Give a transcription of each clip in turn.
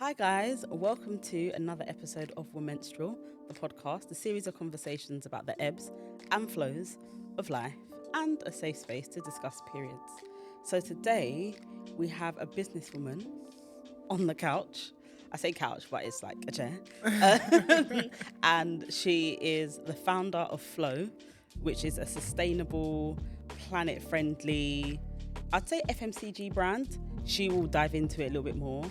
Hi guys, welcome to another episode of We're Menstrual, the podcast, a series of conversations about the ebbs and flows of life and a safe space to discuss periods. So today we have a businesswoman on the couch. I say couch, but it's like a chair. And she is the founder of Flow, which is a sustainable, planet-friendly, I'd say FMCG brand. She will dive into it a little bit more.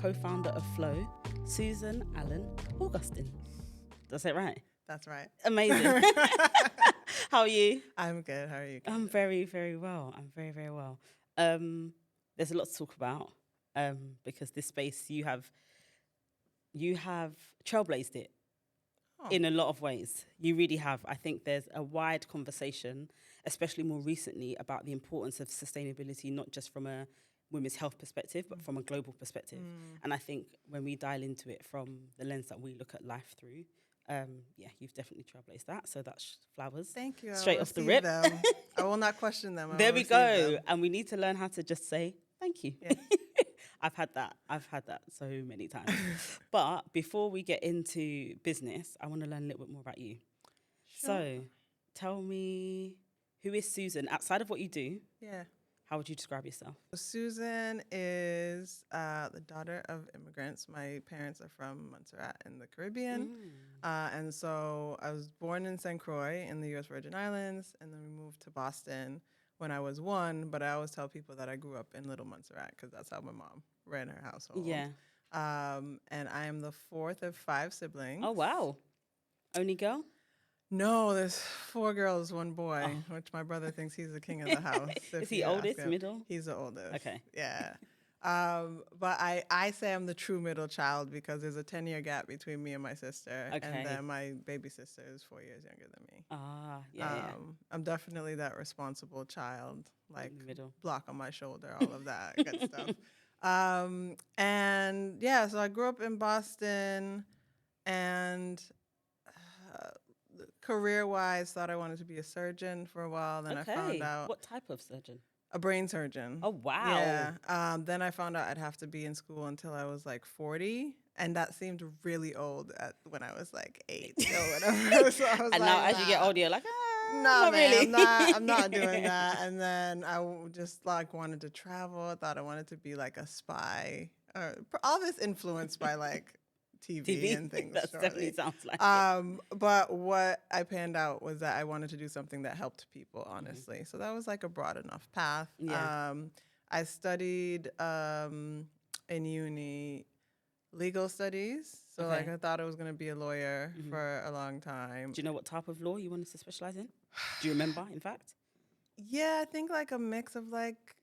Co-founder of Flow, Susan Allen-Augustin. Did I say it right? That's right. Amazing. How are you? I'm good. How are you? I'm very, very well. I'm very, very well. There's a lot to talk about because this space you have trailblazed it in a lot of ways. You really have. I think there's a wide conversation, especially more recently, about the importance of sustainability, not just from a women's health perspective, but from a global perspective. And I think when we dial into it from the lens that we look at life through, you've definitely trailblazed that. So that's flowers. Thank you. Straight off the rip. Them. I will not question them. There we go. And we need to learn how to just say thank you. Yeah. I've had that so many times. But before we get into business, I want to learn a little bit more about you. Sure. So tell me, who is Susan? Outside of what you do, Yeah. how would you describe yourself? Susan is the daughter of immigrants. My parents are from Montserrat in the Caribbean. And so I was born in St. Croix in the U.S. Virgin Islands, and then we moved to Boston when I was 1. But I always tell people that I grew up in Little Montserrat because that's how my mom ran her household. Yeah. And I am the 4th of 5 siblings. Oh, wow. Only girl? No, there's 4 girls, 1 boy, which my brother thinks he's the king of the house. Is he oldest, middle? He's the oldest. Okay. Yeah. But I say I'm the true middle child because there's a 10-year gap between me and my sister. Okay. And then my baby sister is 4 years younger than me. Yeah. I'm definitely that responsible child, like middle. block on my shoulder, all of that good stuff. So I grew up in Boston and career-wise, thought I wanted to be a surgeon for a while. Then I found out... What type of surgeon? A brain surgeon. Oh, wow. Yeah. Then I found out I'd have to be in school until I was like 40. And that seemed really old when I was like 8 or whatever. So I was now as you get older, you're like, no, not really. I'm not doing that. And then I just like wanted to travel. I thought I wanted to be like a spy. All this influenced by like TV and things. That definitely sounds like it. But what I panned out was that I wanted to do something that helped people, honestly. So that was like a broad enough path. Yeah. I studied in uni legal studies. So like I thought I was going to be a lawyer for a long time. Do you know what type of law you wanted to specialize in? Do you remember, in fact? Yeah, I think like a mix of like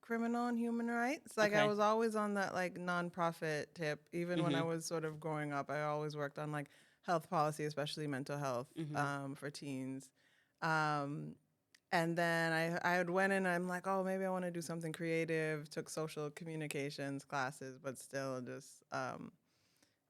criminal and human rights. Like I was always on that like nonprofit tip. Even when I was sort of growing up, I always worked on like health policy, especially mental health for teens. And then I had went in and I'm like, oh, maybe I want to do something creative. Took social communications classes, but still just,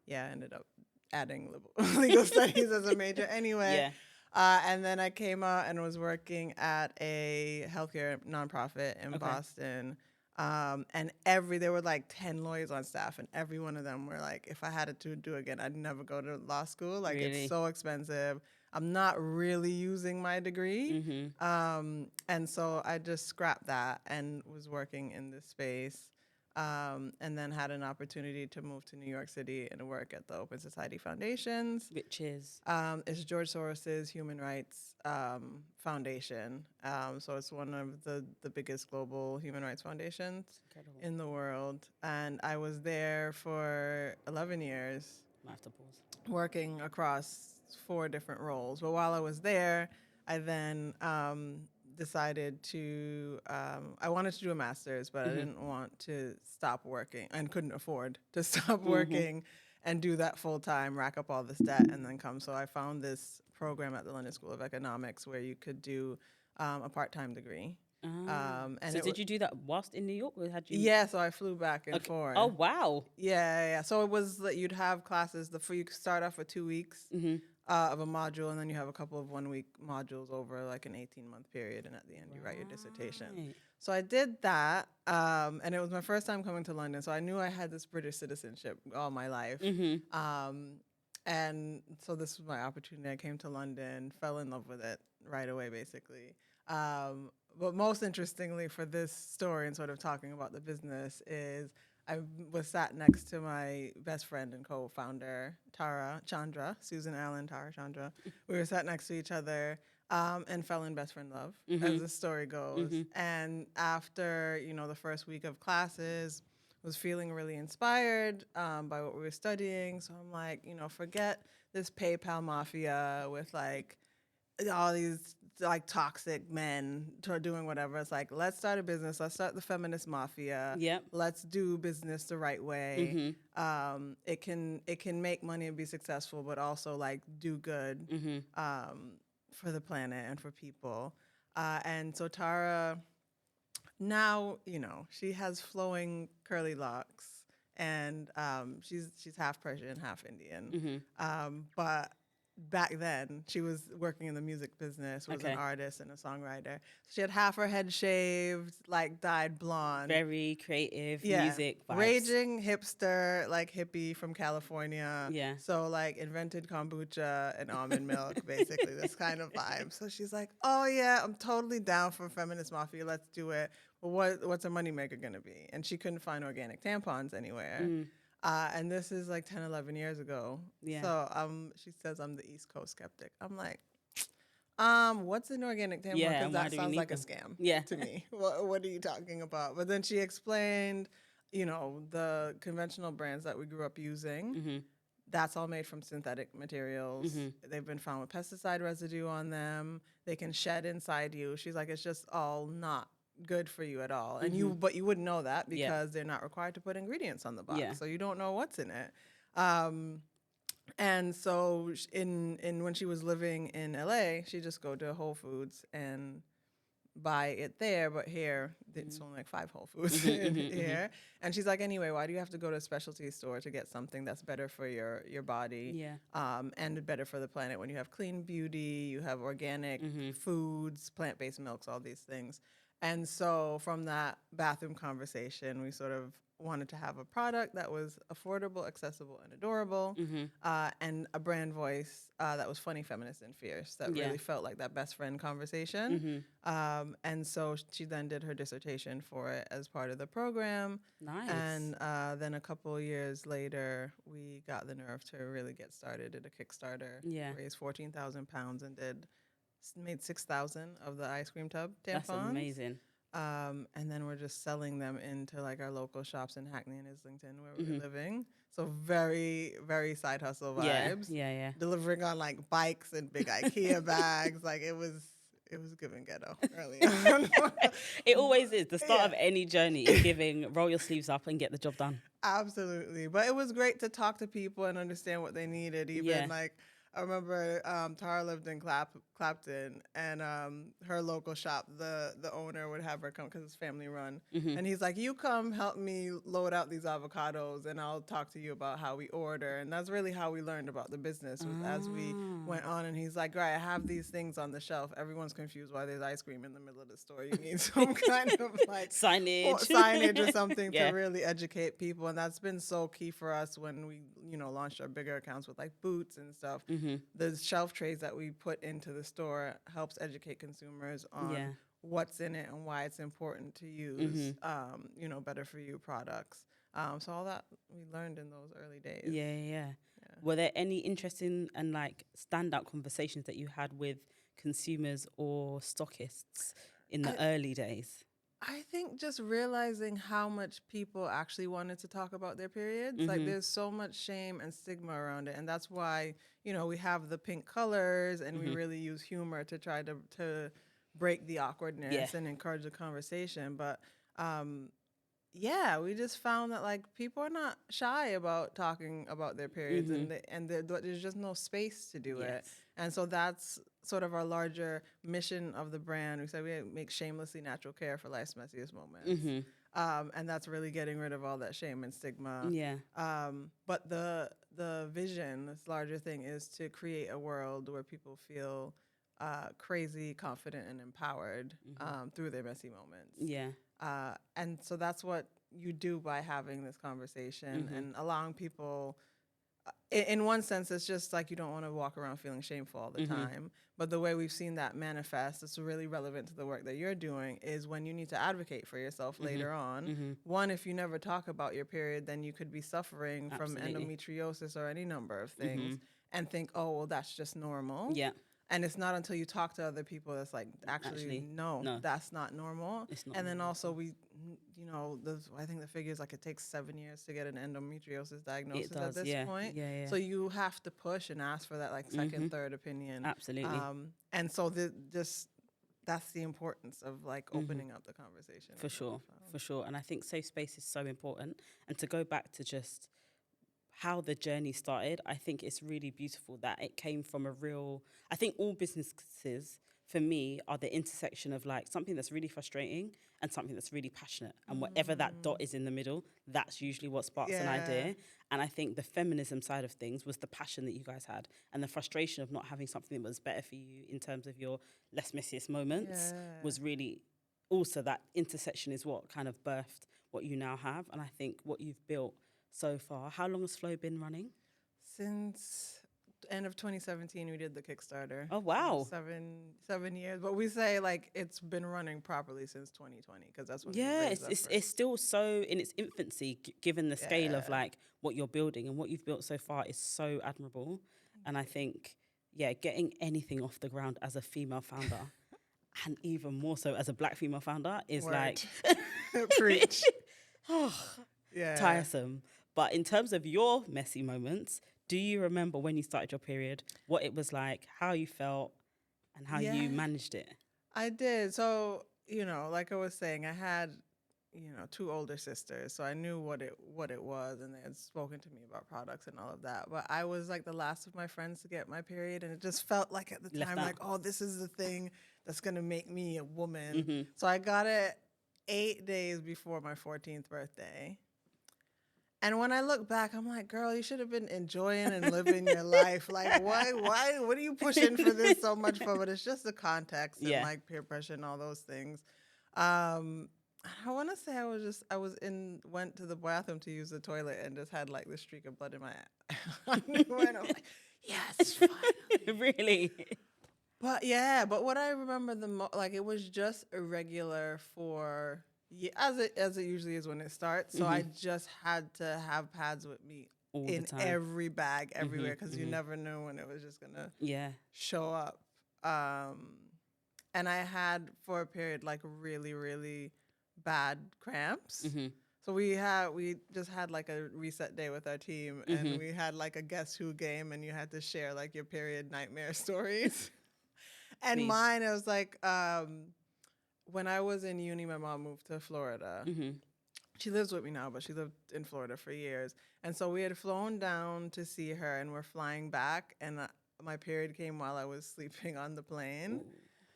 ended up adding legal studies as a major anyway. Yeah. And then I came out and was working at a healthcare nonprofit in Boston. And there were like 10 lawyers on staff, and every one of them were like, if I had it to do again, I'd never go to law school. Like, really? It's so expensive. I'm not really using my degree. And so I just scrapped that and was working in this space. And then had an opportunity to move to New York City and work at the Open Society Foundations. Which is? It's George Soros's Human Rights Foundation. So it's one of the biggest global human rights foundations in the world. And I was there for 11 years. I have to pause. Working across 4 different roles. But while I was there, I then decided to, I wanted to do a master's, but I didn't want to stop working and couldn't afford to stop working and do that full time, rack up all this debt and then come. So I found this program at the London School of Economics where you could do a part-time degree. And so did you do that whilst in New York, or had you? Yeah, so I flew back and forth. Oh, wow. Yeah. So it was that you'd have classes, you could start off with 2 weeks of a module, and then you have a couple of 1-week modules over like an 18-month period, and at the end you write your dissertation. So I did that, and it was my first time coming to London. So I knew I had this British citizenship all my life. And so this was my opportunity. I came to London, fell in love with it right away, basically. But most interestingly for this story and sort of talking about the business is I was sat next to my best friend and co-founder, Susan Tara Chandra. We were sat next to each other and fell in best friend love, as the story goes. And after, the first week of classes, was feeling really inspired by what we were studying. So I'm like, forget this PayPal mafia with like all these like toxic men doing whatever. It's like, let's start a business. Let's start the feminist mafia. Yep. Let's do business the right way. It can make money and be successful, but also like do good for the planet and for people. And so Tara, now, she has flowing curly locks, and she's half Persian, half Indian. But back then, she was working in the music business, was an artist and a songwriter. She had half her head shaved, like dyed blonde. Very creative music vibes. Raging hipster, like hippie from California. Yeah. So like invented kombucha and almond milk, basically this kind of vibe. So she's like, oh yeah, I'm totally down for feminist mafia. Let's do it. But what's a moneymaker going to be? And she couldn't find organic tampons anywhere. And this is like 10, 11 years ago. Yeah. So she says I'm the East Coast skeptic. I'm like, what's an organic tampon? Yeah, Because that sounds like a scam to me. What are you talking about? But then she explained, the conventional brands that we grew up using, that's all made from synthetic materials. They've been found with pesticide residue on them. They can shed inside you. She's like, it's just all not good for you at all. And but you wouldn't know that because they're not required to put ingredients on the box. So you don't know what's in it. And so in when she was living in LA, she'd just go to Whole Foods and buy it there, but here it's only like 5 Whole Foods here. And she's like, anyway, why do you have to go to a specialty store to get something that's better for your body and better for the planet when you have clean beauty, you have organic foods, plant-based milks, all these things. And so from that bathroom conversation, we sort of wanted to have a product that was affordable, accessible, and adorable, and a brand voice that was funny, feminist, and fierce, that really felt like that best friend conversation. And so she then did her dissertation for it as part of the program. Nice. And then a couple of years later, we got the nerve to really get started, did a Kickstarter, raised 14,000 pounds, and made 6,000 of the ice cream tub tampons. That's amazing. And then we're just selling them into like our local shops in Hackney and Islington where we're living. So very, very side hustle vibes. Yeah. Delivering on like bikes and big IKEA bags. Like it was giving ghetto early on. It always is. The start of any journey is giving, roll your sleeves up and get the job done. Absolutely. But it was great to talk to people and understand what they needed. Even like, I remember Tara lived in Clapton, and her local shop, the owner would have her come because it's family run. And he's like, you come help me load out these avocados, and I'll talk to you about how we order. And that's really how we learned about the business was as we went on. And he's like, right, I have these things on the shelf. Everyone's confused why there's ice cream in the middle of the store. You need some kind of like signage or something to really educate people. And that's been so key for us when we, launched our bigger accounts with like Boots and stuff. The shelf trays that we put into the store helps educate consumers on what's in it and why it's important to use, better for you products. So all that we learned in those early days. Yeah. Were there any interesting and like standout conversations that you had with consumers or stockists in the early days? I think just realizing how much people actually wanted to talk about their periods. Like there's so much shame and stigma around it. And that's why, we have the pink colors and we really use humor to try to break the awkwardness and encourage the conversation. But we just found that like people are not shy about talking about their periods and there's just no space to do it. And so that's sort of our larger mission of the brand. We say we make shamelessly natural care for life's messiest moments. And that's really getting rid of all that shame and stigma. But the vision, this larger thing, is to create a world where people feel crazy, confident, and empowered through their messy moments. Yeah. And so that's what you do by having this conversation and allowing people. In one sense, it's just like you don't want to walk around feeling shameful all the time. But the way we've seen that manifest, it's really relevant to the work that you're doing, is when you need to advocate for yourself later on. One, if you never talk about your period, then you could be suffering from endometriosis or any number of things and think, oh, well, that's just normal. Yeah. And it's not until you talk to other people that's like, actually, no, that's not normal. It's not and then normal. also I think the figure is like it takes 7 years to get an endometriosis diagnosis at this point. Yeah. So you have to push and ask for that like second, third opinion. Absolutely. And so that's the importance of like opening up the conversation. For sure. And I think safe space is so important. And to go back to just how the journey started, I think it's really beautiful that it came from I think all businesses for me are the intersection of like something that's really frustrating and something that's really passionate. And whatever that dot is in the middle, that's usually what sparks an idea. And I think the feminism side of things was the passion that you guys had and the frustration of not having something that was better for you in terms of your less messiest moments was really also that intersection is what kind of birthed what you now have. And I think what you've built so far. How long has Flow been running? Since end of 2017, we did the Kickstarter. Oh, wow. So 7 years. But we say like it's been running properly since 2020 because that's when it's still so in its infancy given the scale of like what you're building, and what you've built so far is so admirable. And I think, getting anything off the ground as a female founder and even more so as a Black female founder is like preach. Tiresome. But in terms of your messy moments, do you remember when you started your period, what it was like, how you felt, and how you managed it? I did. So, like I was saying, I had, 2 older sisters, so I knew what it was, and they had spoken to me about products and all of that. But I was like the last of my friends to get my period, and it just felt like at the time, like, oh, this is the thing that's going to make me a woman. So I got it 8 days before my 14th birthday. And when I look back, I'm like, girl, you should have been enjoying and living your life. Like, why, what are you pushing for this so much for? But it's just the context and like peer pressure and all those things. I want to say went to the bathroom to use the toilet and just had like this streak of blood in my underwear. And I'm like, yes, finally. Really? But what I remember it was just irregular for... Yeah, as it usually is when it starts. So I just had to have pads with me in every bag, everywhere, because you never knew when it was just gonna show up. And I had for a period like really, really bad cramps. So we just had like a reset day with our team, and we had like a Guess Who game, and you had to share like your period nightmare stories. And mine, it was like. When I was in uni, my mom moved to Florida. She lives with me now, but she lived in Florida for years. And so we had flown down to see her, and we're flying back. And my period came while I was sleeping on the plane. Ooh.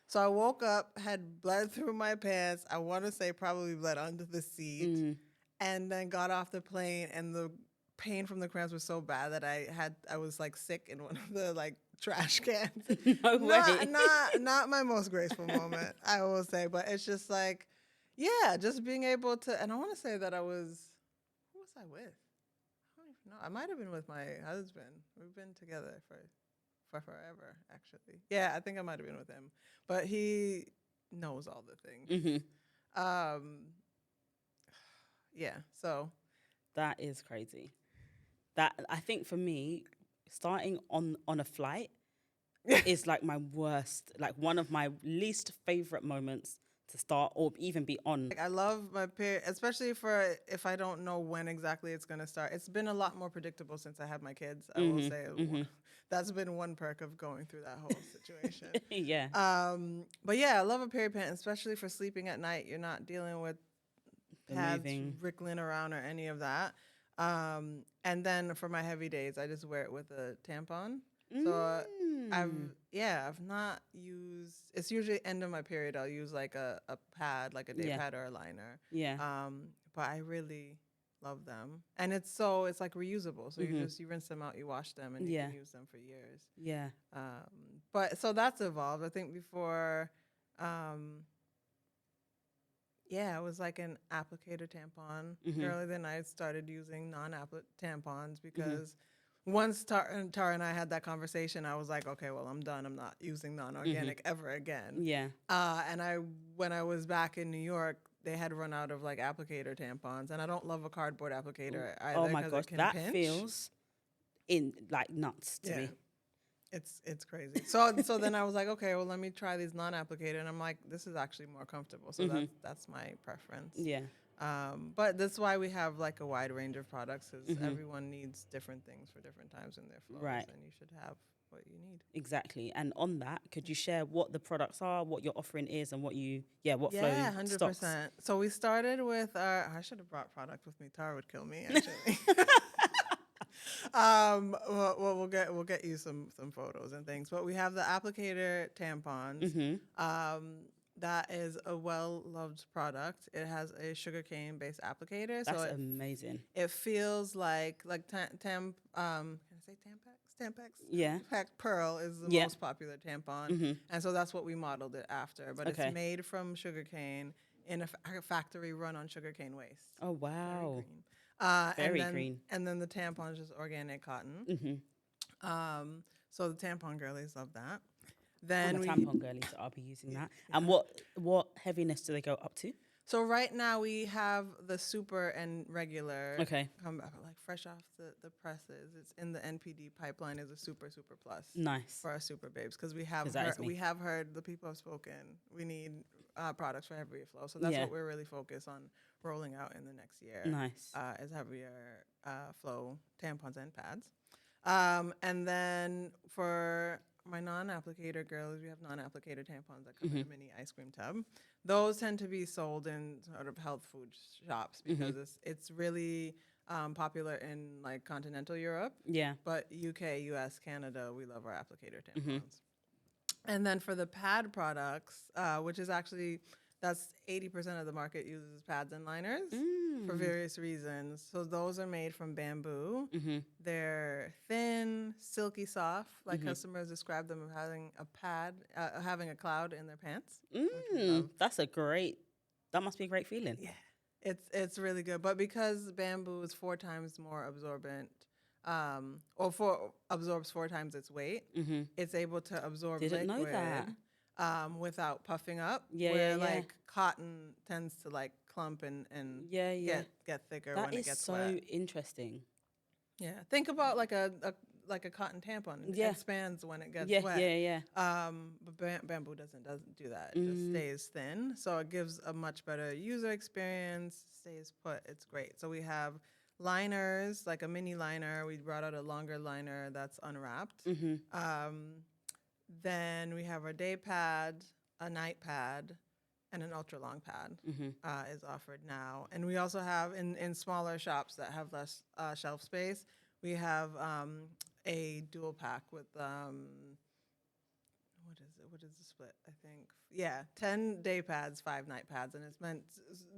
So I woke up, had blood through my pants. I want to say probably bled under the seat. And then got off the plane, and the pain from the cramps was so bad that I was like sick in one of the like trash cans. No way. Not my most graceful moment, I will say, but it's just like, just being able to, and I want to say that who was I with? I don't even know. I might have been with my husband. We've been together for forever, actually. Yeah, I think I might have been with him, but he knows all the things. So. That is crazy. That I think for me, starting on a flight is like my worst, like one of my least favorite moments to start or even be on. I love my period, especially if I don't know when exactly it's going to start. It's been a lot more predictable since I had my kids. I will say that's been one perk of going through that whole situation. But I love a period pant, especially for sleeping at night. You're not dealing with pads wriggling around or any of that. And then for my heavy days, I just wear it with a tampon. So I've not used, it's usually end of my period, I'll use like a pad, like a day pad or a liner. But I really love them. And it's like reusable. So you rinse them out, you wash them, and you can use them for years. Yeah. But so that's evolved. I think before, it was like an applicator tampon. Earlier than I started using non-applicant tampons because once Tara and I had that conversation, I was like, okay, well, I'm done. I'm not using non-organic ever again. Yeah. And when I was back in New York, they had run out of like applicator tampons, and I don't love a cardboard applicator either. Oh my gosh, it can that pinch. feels like nuts to me. It's crazy. So then I was like, okay, well, let me try these non-applicator, and I'm like, this is actually more comfortable. So that's my preference. Yeah. But that's why we have like a wide range of products, because everyone needs different things for different times in their flows, Right. and you should have what you need. Exactly. And on that, could you share what the products are, what your offering is, and what flow 100%. stocks? So we started with I should have brought product with me. Tara would kill me, actually. We'll get you some photos and things. But we have the applicator tampons. That is a well-loved product. It has a sugarcane based applicator. That's so amazing. It feels like can I say Tampax? Tampax? Yeah. Tampax Pearl is the most popular tampon. And so that's what we modeled it after. But it's made from sugarcane in a factory run on sugarcane waste. Oh, wow. Very Very green. And then the tampon is just organic cotton. So the tampon girlies love that. Then I'm a tampon girly, so I'll be using that. And what heaviness do they go up to? So right now we have the super and regular. Okay. Come like fresh off the presses. It's in the NPD pipeline is a super plus. Nice. For our super babes, because we have heard the people have spoken. We need products for heavier flow. So that's what we're really focused on rolling out in the next year. Nice. Is heavier flow tampons and pads. And then for my non-applicator girls, we have non-applicator tampons that come in a mini ice cream tub. Those tend to be sold in sort of health food shops because it's really popular in like continental Europe. Yeah. But UK, US, Canada, we love our applicator tampons. And then for the pad products, which is actually, that's 80% of the market uses pads and liners for various reasons. So those are made from bamboo. They're thin, silky soft, like customers describe them as having a pad, having a cloud in their pants. That must be a great feeling. Yeah, it's really good. But because bamboo is 4 times more absorbent, absorbs 4 times its weight, it's able to absorb Didn't liquid. know that. Without puffing up, like cotton tends to like clump and get thicker when it gets wet. That is so interesting. Yeah, think about like a cotton tampon. It expands when it gets wet. But bamboo doesn't do that. It just stays thin, so it gives a much better user experience. Stays put. It's great. So we have liners, like a mini liner. We brought out a longer liner that's unwrapped. Then we have our day pad, a night pad, and an ultra long pad is offered now. And we also have in smaller shops that have less shelf space, we have a dual pack with what is the split? I think 10 day pads, 5 night pads, and it's meant.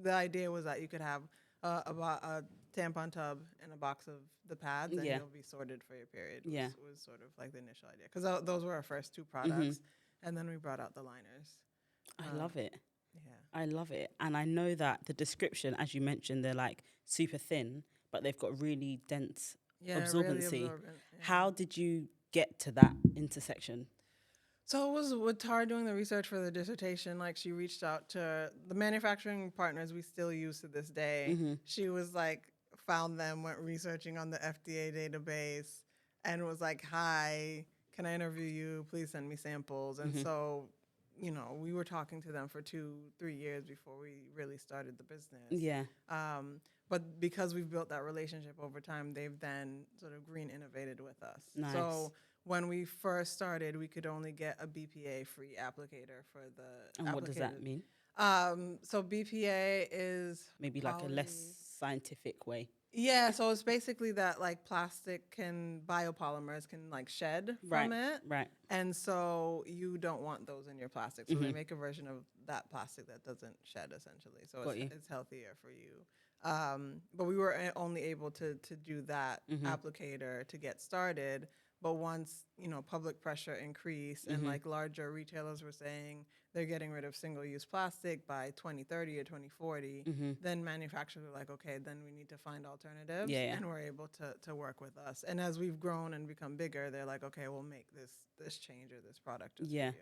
The idea was that you could have a tampon tub and a box of the pads, and you'll be sorted for your period. Was sort of like the initial idea, because those were our first 2 products, and then we brought out the liners. I love it. Yeah, I love it, and I know that the description, as you mentioned, they're like super thin, but they've got really dense absorbency. Really absorbent, How did you get to that intersection? So it was with Tara doing the research for the dissertation, like she reached out to the manufacturing partners we still use to this day. She was like, found them, went researching on the FDA database, and was like, hi, can I interview you? Please send me samples. And so, we were talking to them for 2-3 years before we really started the business. Yeah. But because we've built that relationship over time, they've then sort of green innovated with us. Nice. So when we first started, we could only get a BPA-free applicator for the And what does that mean? So BPA is maybe like a less scientific way. Yeah, so it's basically that like biopolymers can like shed from it. Right. And so you don't want those in your plastic. So they make a version of that plastic that doesn't shed essentially. So it's healthier for you. But we were only able to do that applicator to get started. But once, public pressure increased and like larger retailers were saying they're getting rid of single-use plastic by 2030 or 2040, then manufacturers were like, okay, then we need to find alternatives, and we're able to work with us. And as we've grown and become bigger, they're like, okay, we'll make this change or this product just for you.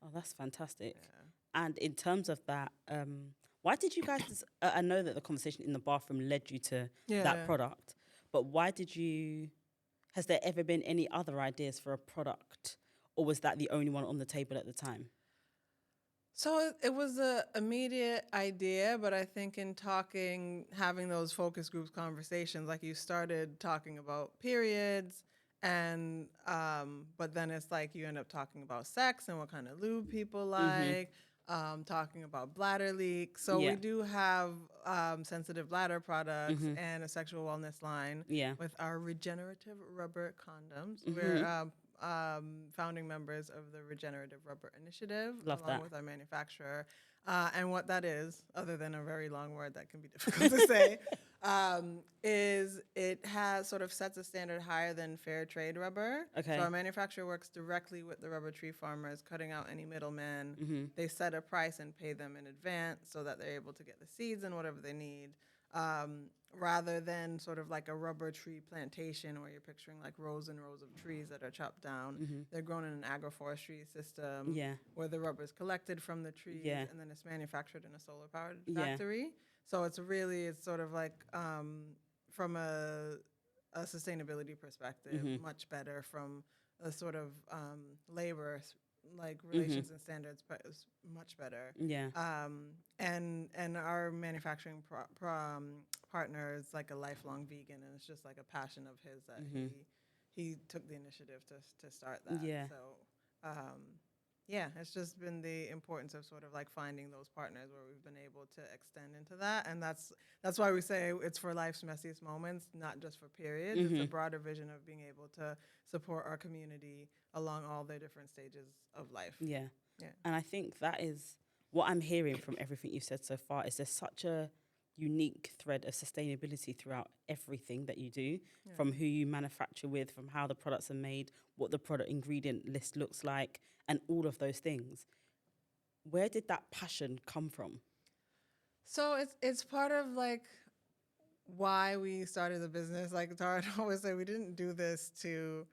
Oh, that's fantastic. Yeah. And in terms of that, why did you guys? I know that the conversation in the bathroom led you to that product, but why did you? Has there ever been any other ideas for a product, or was that the only one on the table at the time? So it was a immediate idea, but I think in having those focus groups conversations, like you started talking about periods, and but then it's like you end up talking about sex and what kind of lube people like, talking about bladder leaks. So we do have sensitive bladder products and a sexual wellness line with our regenerative rubber condoms. We're founding members of the Regenerative Rubber Initiative, along with our manufacturer. And what that is, other than a very long word that can be difficult to say, is it has sort of sets a standard higher than fair trade rubber. Okay. So our manufacturer works directly with the rubber tree farmers, cutting out any middlemen. They set a price and pay them in advance so that they're able to get the seeds and whatever they need. Rather than sort of like a rubber tree plantation where you're picturing like rows and rows of trees that are chopped down. They're grown in an agroforestry system where the rubber is collected from the trees and then it's manufactured in a solar powered factory. So it's sort of like from a sustainability perspective, much better from a sort of labor like relations and standards, but it's much better. And our manufacturing partner is like a lifelong vegan, and it's just like a passion of his that he took the initiative to start that. So it's just been the importance of sort of like finding those partners where we've been able to extend into that, and that's why we say it's for life's messiest moments, not just for periods. It's a broader vision of being able to support our community along all their different stages of life. And I think that is what I'm hearing from everything you've said so far. Is there's such a unique thread of sustainability throughout everything that you do, from who you manufacture with, from how the products are made, what the product ingredient list looks like, and all of those things. Where did that passion come from? So it's part of like why we started the business. Like Tara always say, we didn't do this to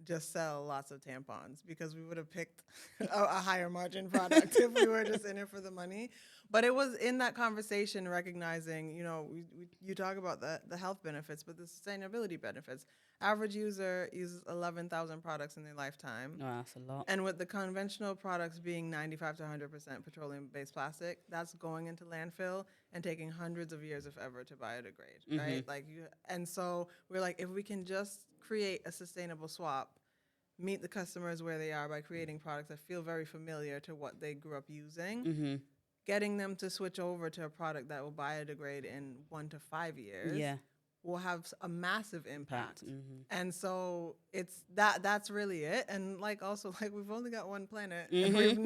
just sell lots of tampons, because we would have picked a higher margin product if we were just in it for the money. But it was in that conversation recognizing, you talk about the health benefits, but the sustainability benefits. Average user uses 11,000 products in their lifetime. Oh, that's a lot. And with the conventional products being 95 to 100% petroleum-based plastic, that's going into landfill and taking hundreds of years, if ever, to biodegrade, right? And so we're like, if we can just create a sustainable swap, meet the customers where they are by creating products that feel very familiar to what they grew up using, getting them to switch over to a product that will biodegrade in 1 to 5 years, will have a massive impact. And so that's really it. And also we've only got one planet, and we've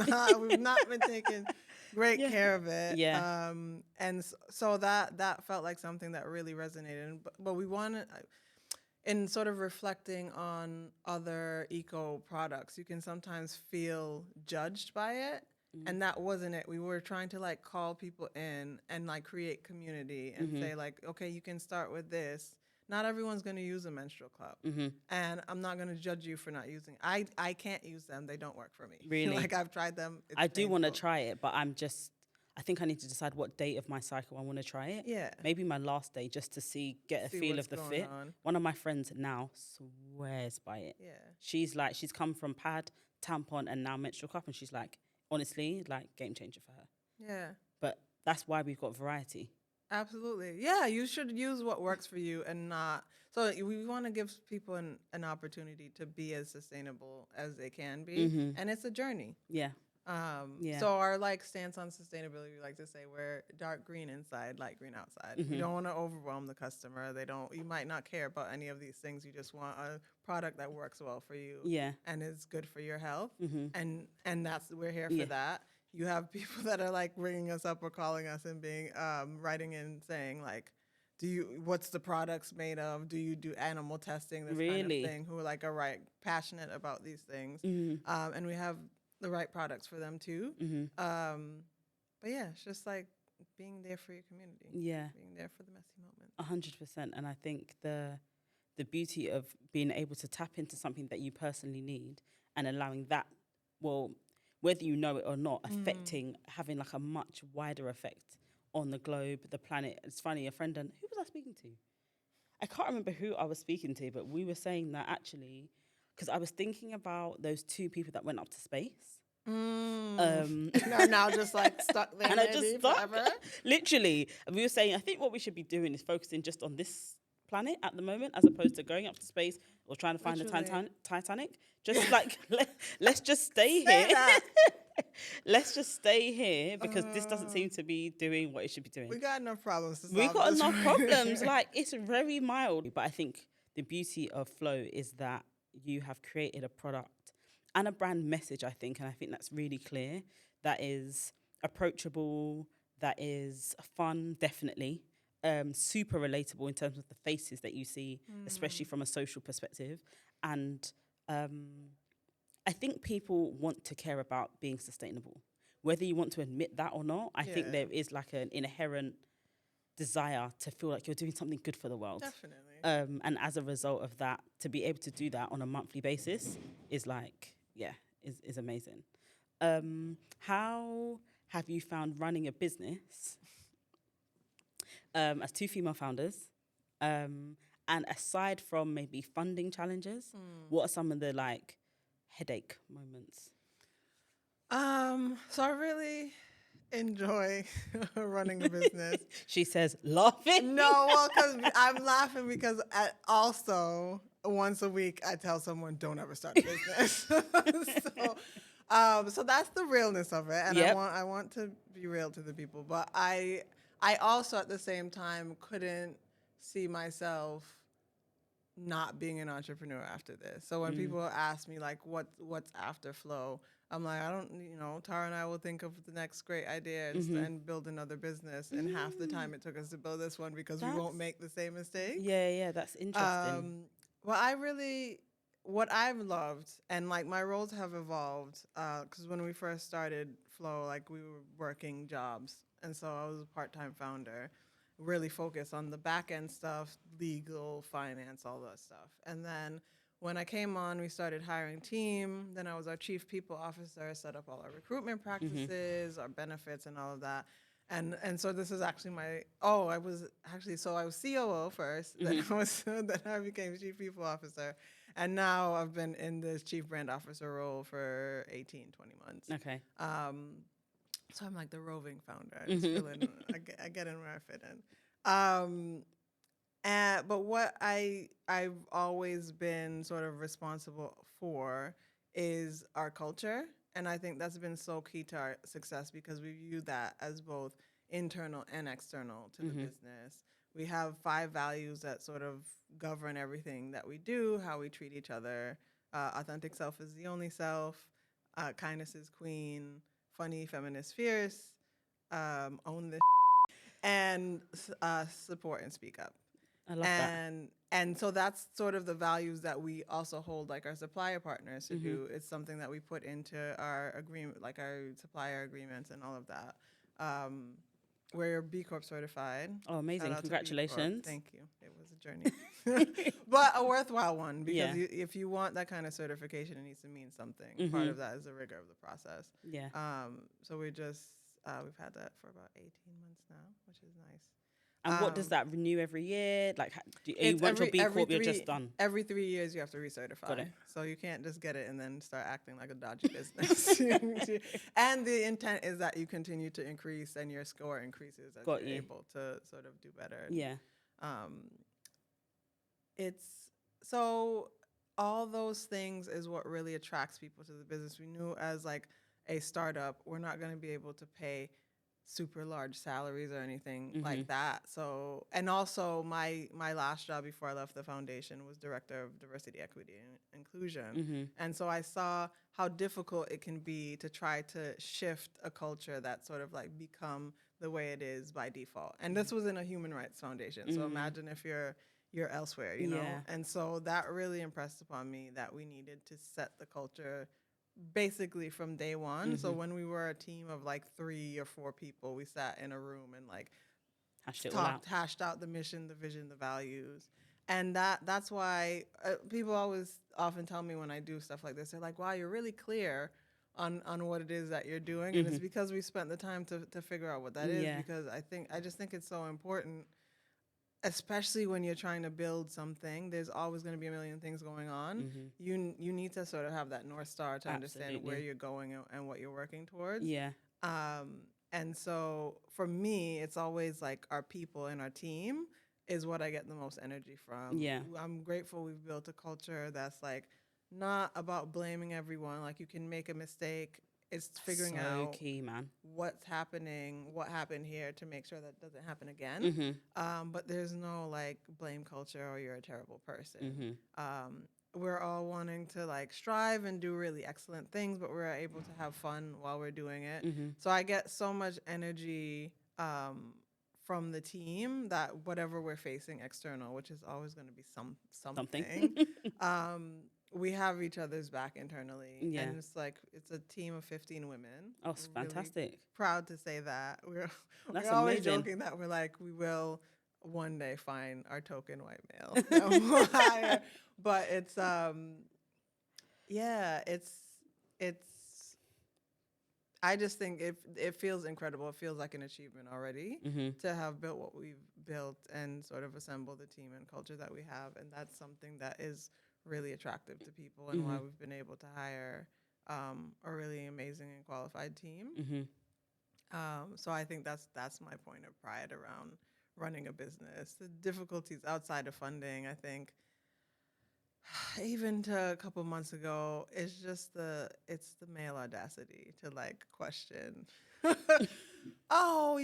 not been taking great care of it. And so that felt like something that really resonated. But we wanted, in sort of reflecting on other eco products, you can sometimes feel judged by it. And that wasn't it. We were trying to call people in and create community and say okay, you can start with this. Not everyone's going to use a menstrual cup. And I'm not going to judge you for not using. I can't use them. They don't work for me. Really? I've tried them. It's I do want to painful. try it, but I think I need to decide what date of my cycle I want to try it. Yeah. Maybe my last day, just to get a feel what's of the going fit. on. One of my friends now swears by it. Yeah. She's she's come from pad, tampon, and now menstrual cup, and she's honestly, game changer for her. Yeah. But that's why we've got variety. Absolutely. Yeah, you should use what works for you and not. So we want to give people an opportunity to be as sustainable as they can be. And it's a journey. Yeah. So our stance on sustainability, we like to say we're dark green inside, light green outside. We don't want to overwhelm the customer. You might not care about any of these things. You just want a product that works well for you. Yeah. And is good for your health. And we're here for that. You have people that are like ringing us up or calling us and being writing in saying like, what's the products made of? Do you do animal testing? This kind of Really? thing. Who are like passionate about these things, and we have the right products for them too. But yeah, it's just like being there for your community. Yeah. Being there for the messy moment. 100%. And I think the beauty of being able to tap into something that you personally need and allowing that, well, whether you know it or not, affecting, having like a much wider effect on the globe, the planet. It's funny, a friend, and who was I speaking to? I can't remember who I was speaking to, but we were saying that actually, because I was thinking about those 2 people that went up to space. And are now just like stuck there, and maybe I just stuck, forever. Literally. And we were saying, I think what we should be doing is focusing just on this planet at the moment, as opposed to going up to space or trying to find the Titanic. Just like let's just stay here. Let's just stay here because this doesn't seem to be doing what it should be doing. We got enough problems to solve. We got enough problems. Like, it's very mild. But I think the beauty of Flow is that you have created a product and a brand message, I think, and I think that's really clear, that is approachable, that is fun, definitely, super relatable in terms of the faces that you see, especially from a social perspective. And I think people want to care about being sustainable. Whether you want to admit that or not, I think there is like an inherent desire to feel like you're doing something good for the world. Definitely. And as a result of that, to be able to do that on a monthly basis is like, is amazing. How have you found running a business as 2 female founders? And aside from maybe funding challenges, what are some of the like headache moments? So I really enjoy running a business. She says, laughing. No, well, because I'm laughing because also once a week I tell someone, don't ever start a business. So that's the realness of it, and I want to be real to the people. But I also at the same time couldn't see myself not being an entrepreneur after this. So when people ask me like what's after Flow, I'm like, I don't, Tara and I will think of the next great idea and build another business. And half the time it took us to build this one because we won't make the same mistake. Yeah, that's interesting. What I've loved, and like my roles have evolved, because when we first started Flow, like we were working jobs. And so I was a part-time founder, really focused on the back-end stuff, legal, finance, all that stuff. And then when I came on, we started hiring team. Then I was our chief people officer, set up all our recruitment practices, our benefits, and all of that. And so this is actually I was COO first, then I became chief people officer. And now I've been in this chief brand officer role for 18, 20 months. Okay. So I'm like the roving founder. I just feel in, I get in where I fit in. But what I've always been sort of responsible for is our culture. And I think that's been so key to our success because we view that as both internal and external to the business. We have 5 values that sort of govern everything that we do, how we treat each other. Authentic self is the only self. Kindness is queen. Funny, feminist, fierce. Own this and support and speak up. I love that. And so that's sort of the values that we also hold like our supplier partners to do. It's something that we put into our agreement, like our supplier agreements and all of that. We're B Corp certified. Oh, amazing. Congratulations. Thank you. It was a journey. But a worthwhile one because if you want that kind of certification, it needs to mean something. Part of that is the rigor of the process. Yeah. So we've had that for about 18 months now, which is nice. And what does that renew every year? Like, once you're B Corp, you're just done? Every 3 years, you have to recertify. Got it. So you can't just get it and then start acting like a dodgy business. And the intent is that you continue to increase and your score increases as you're able to sort of do better. Yeah. So all those things is what really attracts people to the business. We knew as like a startup, we're not going to be able to pay super large salaries or anything like that. So, and also my last job before I left the foundation was director of diversity, equity, and inclusion. And so I saw how difficult it can be to try to shift a culture that sort of like become the way it is by default. And this was in a human rights foundation. So imagine if you're elsewhere, you know? Yeah. And so that really impressed upon me that we needed to set the culture basically from day one. So when we were a team of like 3 or 4 people, we sat in a room and like hashed out the mission, the vision, the values. And that's why people always often tell me when I do stuff like this, they're like, wow, you're really clear on what it is that you're doing. And it's because we spent the time to figure out what that is, because I just think it's so important, especially when you're trying to build something. There's always going to be a million things going on. You need to sort of have that North Star to understand where you're going and what you're working towards. Yeah. And so for me, it's always like our people and our team is what I get the most energy from. Yeah. I'm grateful we've built a culture that's like not about blaming everyone. Like you can make a mistake. It's figuring out key, man. What's happening, what happened here to make sure that doesn't happen again. But there's no like blame culture or you're a terrible person. We're all wanting to like strive and do really excellent things, but we're able to have fun while we're doing it. So I get so much energy from the team that whatever we're facing external, which is always going to be something. We have each other's back internally. Yeah. And it's like, it's a team of 15 women. Oh, it's fantastic. Really proud to say that. We're amazing. always joking that we're like, we will one day find our token white male that we'll hire. But it's, I just think it feels incredible. It feels like an achievement already to have built what we've built and sort of assembled the team and culture that we have. And that's something that is really attractive to people and why we've been able to hire a really amazing and qualified team. So I think that's my point of pride around running a business. The difficulties outside of funding, I think, even to a couple months ago, it's the male audacity to like question. Oh,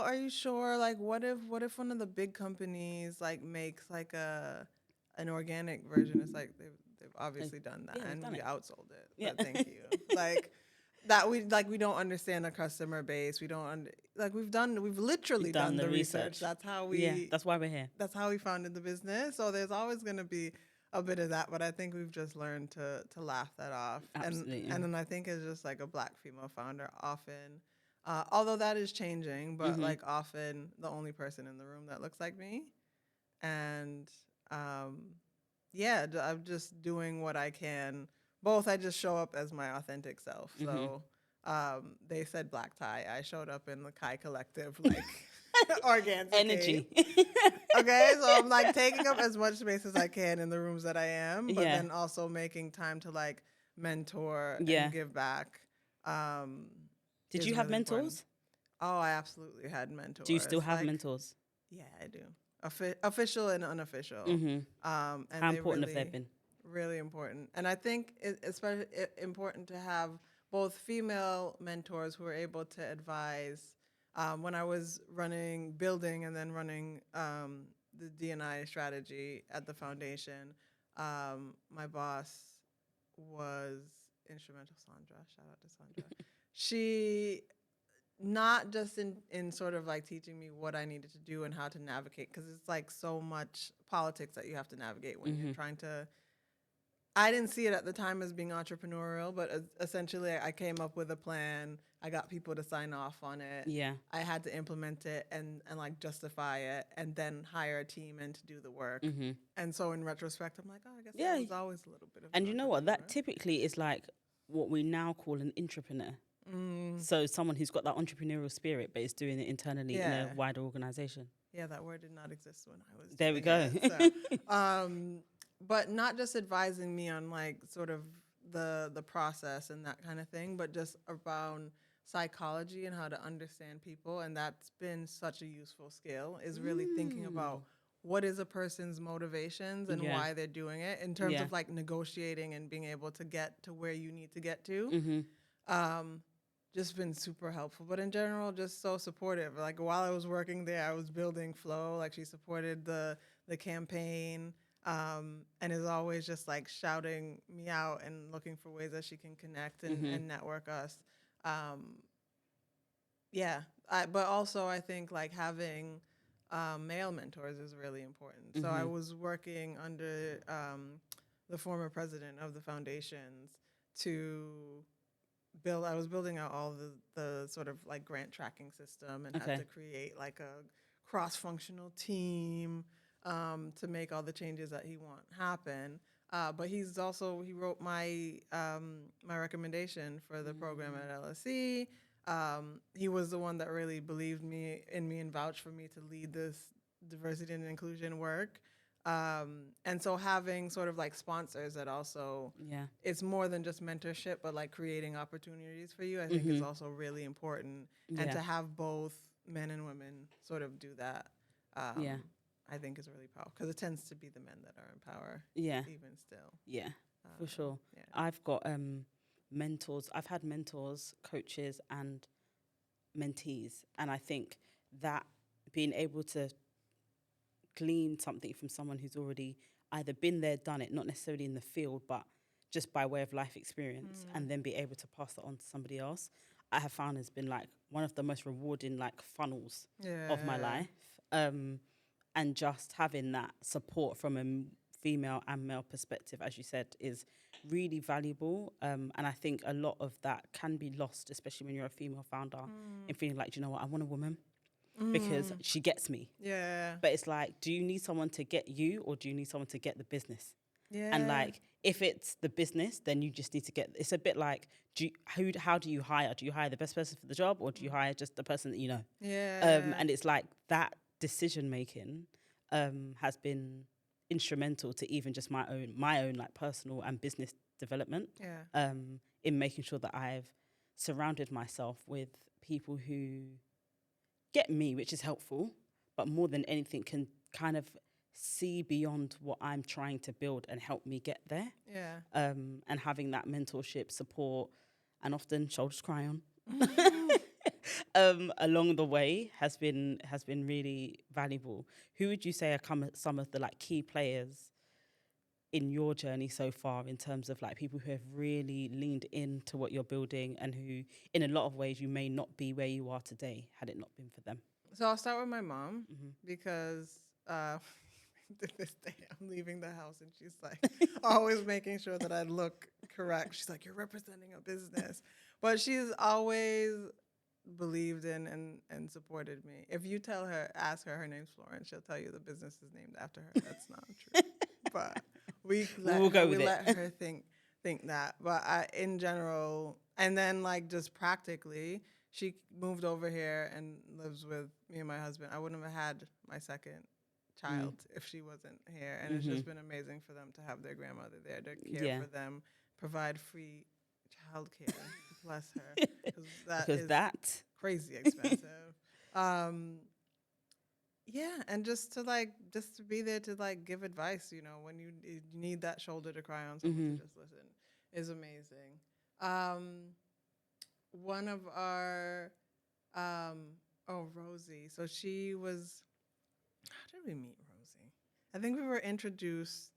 are you sure? Like, what if one of the big companies like makes like an organic version? It's like they've obviously done that, and we outsold it. Yeah. But thank you. Like that we don't understand the customer base. We don't we've literally done the research. That's how we. Yeah, that's why we're here. That's how we founded the business. So there's always going to be a bit of that, but I think we've just learned to laugh that off. Absolutely. And then I think it's just like a Black female founder often, although that is changing, but like often the only person in the room that looks like me. And I'm just doing what I can. Both, I just show up as my authentic self. So they said black tie. I showed up in the Kai Collective, like organza energy. Okay, so I'm like taking up as much space as I can in the rooms that I am, but then also making time to like mentor and give back. Did you have really mentors? Important. Oh, I absolutely had mentors. Do you still have mentors? Yeah, I do. Official and unofficial. And how important have they been? Really important. And I think it's especially important to have both female mentors who are able to advise. When I was building and then running the D&I strategy at the foundation, my boss was instrumental. Sandra, shout out to Sandra. She, not just in sort of like teaching me what I needed to do and how to navigate, because it's like so much politics that you have to navigate when you're trying to. I didn't see it at the time as being entrepreneurial, but essentially I came up with a plan. I got people to sign off on it. Yeah. I had to implement it and like justify it and then hire a team in to do the work. And so in retrospect, I'm like, oh, I guess that was always a little bit of. And you know what? That typically is like what we now call an intrapreneur. So someone who's got that entrepreneurial spirit, but is doing it internally in a wider organization. Yeah, that word did not exist when I was. There we go. So, but not just advising me on like sort of the process and that kind of thing, but just around psychology and how to understand people. And that's been such a useful skill, is really thinking about what is a person's motivations and why they're doing it in terms of like negotiating and being able to get to where you need to get to. just been super helpful. But in general, just so supportive. Like while I was working there, I was building flow. Like she supported the campaign, and is always just like shouting me out and looking for ways that she can connect and network us. Um, yeah, but also I think like having male mentors is really important. So I was working under the former president of the foundations to build. I was building out all the sort of like grant tracking system and had to create like a cross-functional team to make all the changes that he want happen. But he wrote my my recommendation for the program at LSE. He was the one that really believed in me and vouched for me to lead this diversity and inclusion work. And so having sort of like sponsors that also, it's more than just mentorship, but like creating opportunities for you, I think is also really important. And to have both men and women sort of do that, I think is really powerful because it tends to be the men that are in power, even still. Yeah, for sure. Yeah. I've got mentors. I've had mentors, coaches, and mentees, and I think that being able to glean something from someone who's already either been there, done it, not necessarily in the field, but just by way of life experience, and then be able to pass that on to somebody else, I have found has been like one of the most rewarding like funnels of my life. And just having that support from a female and male perspective, as you said, is really valuable. And I think a lot of that can be lost, especially when you're a female founder, in feeling like, do you know what, I want a woman because she gets me. Yeah. But it's like, do you need someone to get you, or do you need someone to get the business? Yeah. And like, if it's the business, then you just need to get, it's a bit like, how do you hire? Do you hire the best person for the job, or do you hire just the person that you know? Yeah. And it's like that decision making has been instrumental to even just my own like personal and business development. In making sure that I've surrounded myself with people who get me, which is helpful, but more than anything can kind of see beyond what I'm trying to build and help me get there. And having that mentorship, support, and often shoulders cry on along the way has been really valuable. Who would you say are some of the like key players in your journey so far, in terms of like people who have really leaned into what you're building, and who in a lot of ways you may not be where you are today had it not been for them? So I'll start with my mom because to this day I'm leaving the house and she's like always making sure that I look correct. She's like, you're representing a business. But she's always believed in and supported me. If you ask her name's Florence, she'll tell you the business is named after her. That's not true. But we let her think that. But in general, and then like just practically, she moved over here and lives with me and my husband. I wouldn't have had my second child if she wasn't here. And it's just been amazing for them to have their grandmother there to care for them, provide free childcare. Bless her. Because that crazy expensive. And just to be there to like give advice, you know, when you need that shoulder to cry on, someone to just listen is amazing. One of our Rosie. So she was, how did we meet Rosie? I think we were introduced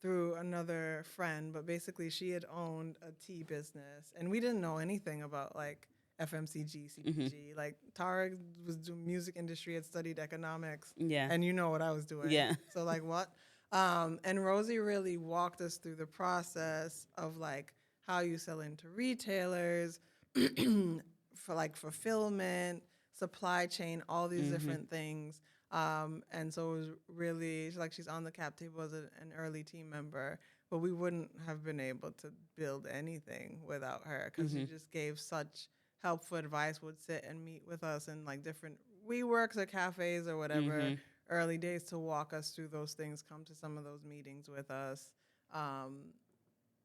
through another friend, but basically she had owned a tea business and we didn't know anything about like FMCG, CPG. Like Tara was doing music industry, had studied economics, and you know what I was doing. So like what? And Rosie really walked us through the process of like how you sell into retailers, for like fulfillment, supply chain, all these different things. And so it was really like she's on the cap table as an early team member, but we wouldn't have been able to build anything without her because she just gave such helpful advice, would sit and meet with us in like different WeWorks or cafes or whatever early days to walk us through those things, come to some of those meetings with us.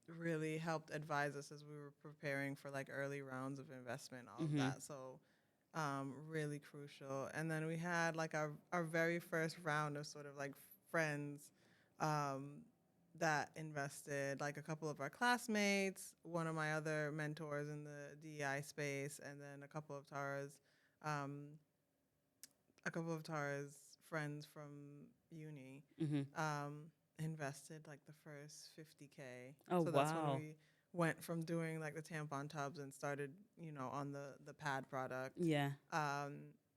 Really helped advise us as we were preparing for like early rounds of investment, all of that. So really crucial. And then we had like our very first round of sort of like friends that invested, like a couple of our classmates, one of my other mentors in the DEI space, and then um, a couple of Tara's friends from uni invested like the first 50K. Oh, So that's when wow. we went from doing like the tampon tubs and started, on the pad product. Yeah.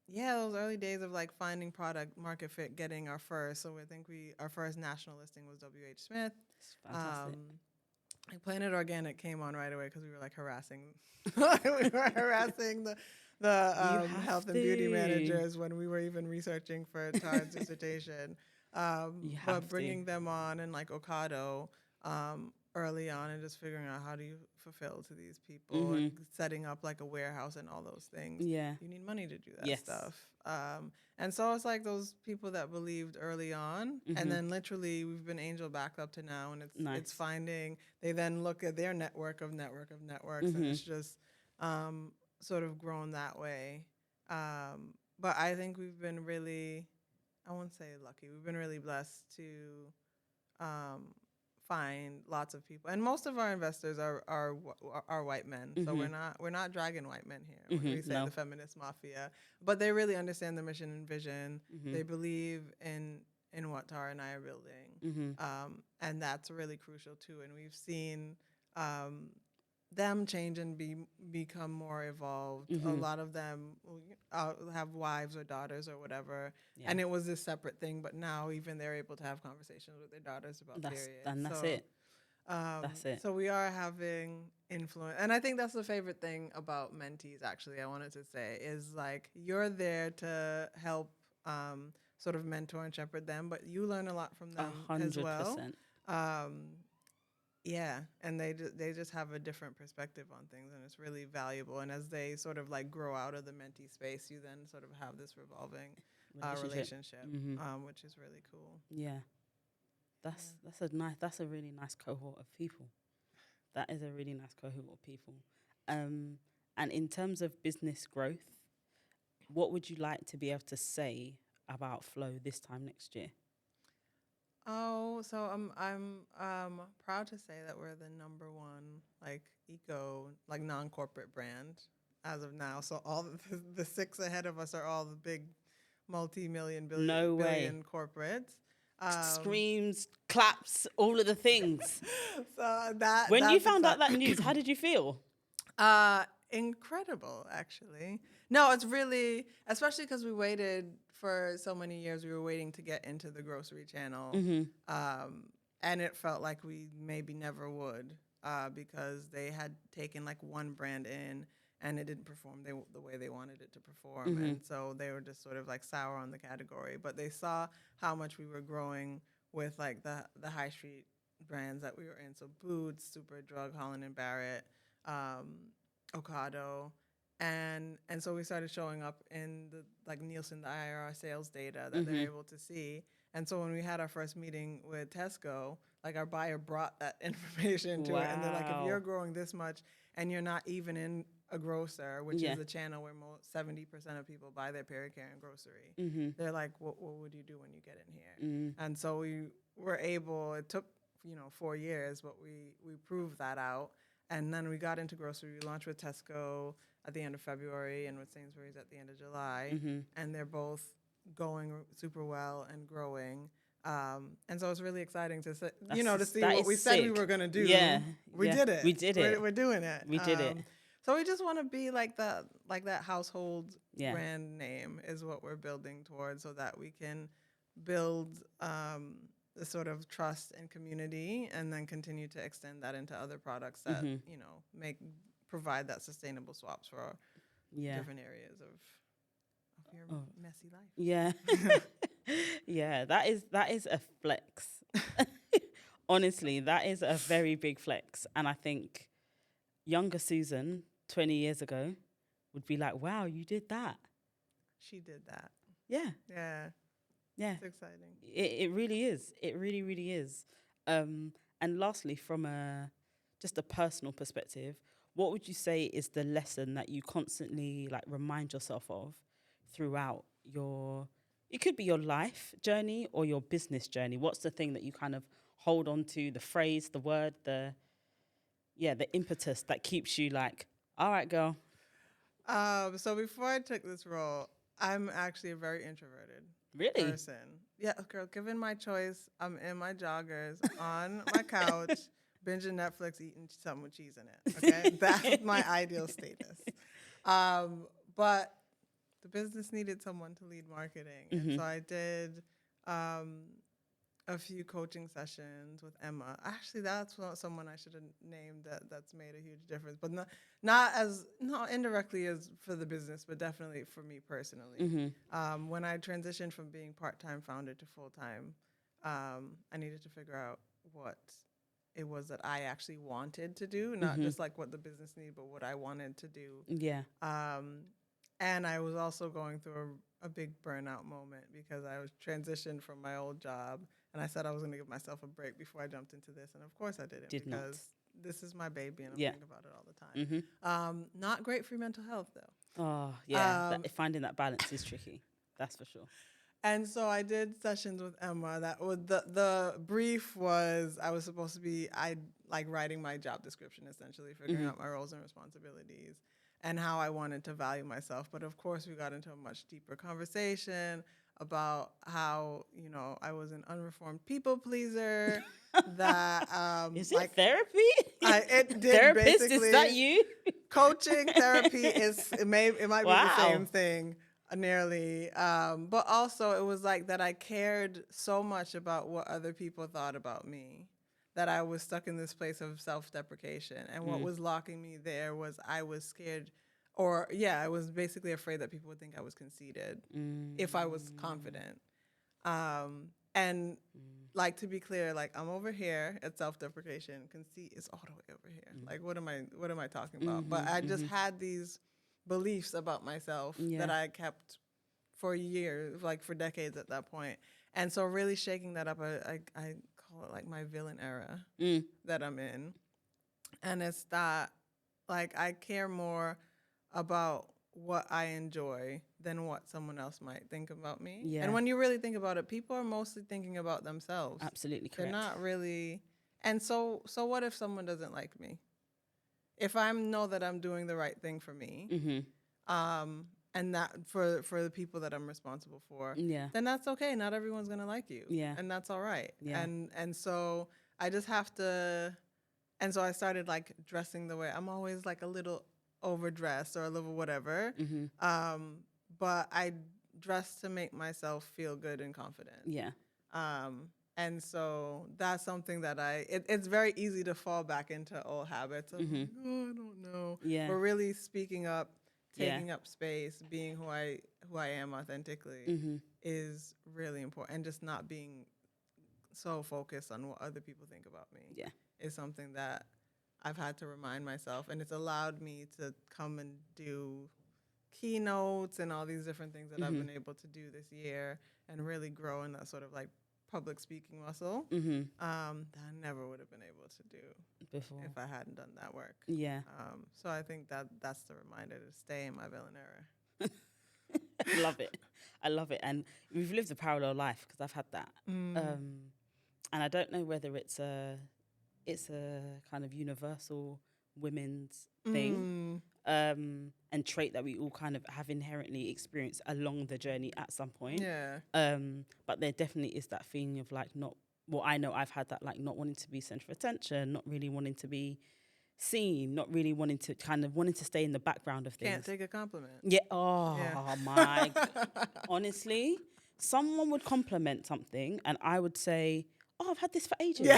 Yeah, those early days of like finding product market fit, getting our first. So I think our first national listing was WH Smith. It's fantastic. Like Planet Organic came on right away because we were like harassing, we were harassing the health and beauty managers when we were even researching for Tara's dissertation. But bringing them on and like Ocado early on and just figuring out how do you fulfill to these people and setting up like a warehouse and all those things. Yeah. You need money to do that stuff. And so it's like those people that believed early on, and then literally we've been angel backed up to now, and it's finding, they then look at their network of networks, and it's just sort of grown that way. But I think we've been really, I won't say lucky, we've been really blessed to find lots of people, and most of our investors are white men. So we're not dragging white men here when we say the feminist mafia, but they really understand the mission and vision. They believe in what Tara and I are building, and that's really crucial too. And we've seen them change and become more evolved. A lot of them have wives or daughters or whatever, and it was this separate thing. But now even they're able to have conversations with their daughters about periods. And that's it. That's it. So we are having influence, and I think that's the favorite thing about mentees. Actually, I wanted to say is like you're there to help sort of mentor and shepherd them, but you learn a lot from them 100%. As well. Yeah, and they just have a different perspective on things, and it's really valuable. And as they sort of like grow out of the mentee space, you then sort of have this revolving relationship, which is really cool. Yeah, that's a really nice cohort of people. That is a really nice cohort of people. And in terms of business growth, what would you like to be able to say about Flow this time next year? Oh, so I'm proud to say that we're the number one like non-corporate brand as of now. So all the six ahead of us are all the big multi-million billion corporates. Screams, claps, all of the things. So that when you found out that news, how did you feel? Incredible, actually. No, it's really, especially because we waited for so many years. We were waiting to get into the grocery channel, and it felt like we maybe never would because they had taken like one brand in and it didn't perform the way they wanted it to perform, and so they were just sort of like sour on the category. But they saw how much we were growing with like the high street brands that we were in, so Boots, Superdrug, Holland and Barrett, Ocado. And so we started showing up in the like Nielsen, the IRR sales data that they're able to see. And so when we had our first meeting with Tesco, like our buyer brought that information to it, and they're like, if you're growing this much and you're not even in a grocer, which is the channel where 70% of people buy their period care and grocery, they're like, what would you do when you get in here? And so we were able. It took 4 years, but we proved that out. And then we got into grocery. We launched with Tesco at the end of February and with Sainsbury's at the end of July. And they're both going super well and growing. And so it's really exciting to see, to see what we said we were going to do. Yeah. We did it. We did it. We're doing it. We did it. So we just want to be like that household brand name is what we're building towards, so that we can build the sort of trust and community, and then continue to extend that into other products that provide that sustainable swaps for different areas of your messy life. Yeah. Yeah, that is a flex. Honestly, that is a very big flex. And I think younger Susan 20 years ago would be like, wow, you did that. She did that. Yeah. Yeah. Yeah. It's exciting. It really is. It really, really is. And lastly, from just a personal perspective, what would you say is the lesson that you constantly like remind yourself of throughout it could be your life journey or your business journey? What's the thing that you kind of hold on to, the phrase, the word, the impetus that keeps you like, all right, girl. So before I took this role, I'm actually a very introverted Really? person. Yeah, girl, given my choice, I'm in my joggers on my couch, binging Netflix, eating something with cheese in it. Okay? That's my ideal status. But the business needed someone to lead marketing. And so I did a few coaching sessions with Emma. Actually, that's someone I should have named that's made a huge difference. But not indirectly as for the business, but definitely for me personally. When I transitioned from being part-time founder to full-time, I needed to figure out what it was that I actually wanted to do, not just like what the business needed, but what I wanted to do. Yeah. And I was also going through a big burnout moment because I was transitioned from my old job, and I said I was going to give myself a break before I jumped into this, and of course I didn't because this is my baby, and I'm thinking about it all the time. Not great for your mental health, though. Oh, yeah. Finding that balance is tricky. That's for sure. And so I did sessions with Emma. That was the brief was I was supposed to be writing my job description, essentially figuring out my roles and responsibilities and how I wanted to value myself. But of course, we got into a much deeper conversation about how I was an unreformed people pleaser. That is it therapy? It did. Therapist, basically. Is that you? Coaching therapy it might be the same thing. Nearly. But also it was like that I cared so much about what other people thought about me that I was stuck in this place of self-deprecation. And what was locking me there was I was scared I was basically afraid that people would think I was conceited if I was confident. And like, to be clear, like I'm over here at self-deprecation. Conceit is all the way over here. Like, what am I talking about? But I just had these beliefs about myself that I kept for years, like for decades at that point. And so really shaking that up, I call it like my villain era that I'm in. And it's that, like, I care more about what I enjoy than what someone else might think about me. Yeah. And when you really think about it, people are mostly thinking about themselves. Absolutely correct. They're not really. And so what if someone doesn't like me? If I know that I'm doing the right thing for me, and that for the people that I'm responsible for, then that's okay. Not everyone's gonna like you, and that's all right. And so I just have to. And so I started like dressing the way I'm always like a little overdressed or a little whatever, but I dress to make myself feel good and confident. And so that's something that it's very easy to fall back into old habits of, like, oh, I don't know. But really speaking up, taking up space, being who I am authentically is really important. And just not being so focused on what other people think about me is something that I've had to remind myself. And it's allowed me to come and do keynotes and all these different things that I've been able to do this year and really grow in that sort of like public speaking muscle that I never would have been able to do before if I hadn't done that work. So I think that's the reminder to stay in my villain era. I love it. And we've lived a parallel life because I've had that. And I don't know whether it's a kind of universal women's thing and trait that we all kind of have inherently experienced along the journey at some point. But there definitely is that feeling of like I know I've had that, like not wanting to be center of attention, not really wanting to be seen, not really wanting to stay in the background of things. Can't take a compliment. My honestly, someone would compliment something and I would say, oh, I've had this for ages.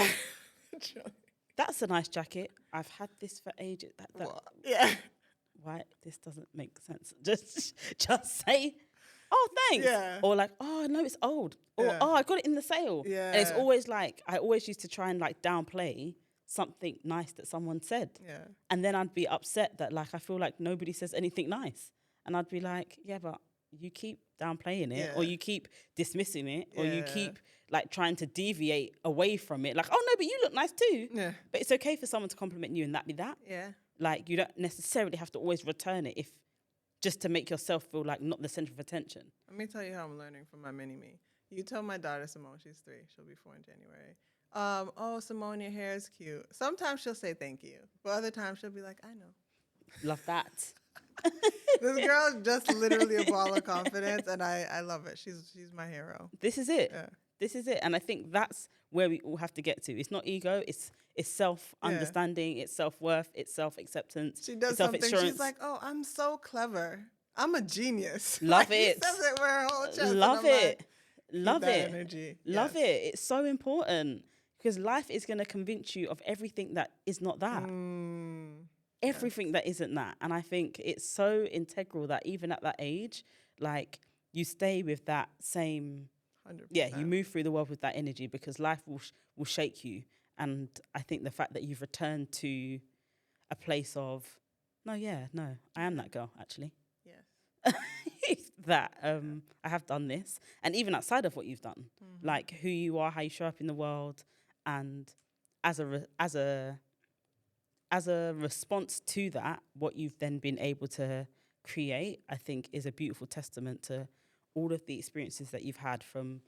That's a nice jacket. I've had this for ages. Why? This doesn't make sense. Just say, oh, thanks. Or like, oh, no, it's old. Or, oh, I got it in the sale. And it's always like, I always used to try and like downplay something nice that someone said. And then I'd be upset that like, I feel like nobody says anything nice. And I'd be like, yeah, but you keep downplaying it or you keep dismissing it or you keep like trying to deviate away from it. Like, oh no, but you look nice too. But it's okay for someone to compliment you and that be that. Like, you don't necessarily have to always return it just to make yourself feel like not the center of attention. Let me tell you how I'm learning from my mini-me. You tell my daughter, Simone, she's 3. She'll be 4 in January. Oh, Simone, your hair is cute. Sometimes she'll say thank you, but other times she'll be like, I know. Love that. This girl is just literally a ball of confidence, and I love it. She's my hero. This is it. Yeah. This is it. And I think that's where we all have to get to. It's not ego, it's self-understanding, it's self-worth, it's self-acceptance, She does it's something. self-assurance. She's like, oh, I'm so clever. I'm a genius. Love Like, it. She says it with her whole chest. Love and I'm it. Like, Love that it. energy. Love Yes. it. It's so important because life is going to convince you of everything that is not that. Everything that isn't that. And I think it's so integral that even at that age, like you stay with that same 100%. yeah, you move through the world with that energy because life will shake you. And I think the fact that you've returned to a place of, I am that girl, actually. Yes. That I have done this. And even outside of what you've done, like who you are, how you show up in the world. And as a response to that, what you've then been able to create, I think is a beautiful testament to all of the experiences that you've had from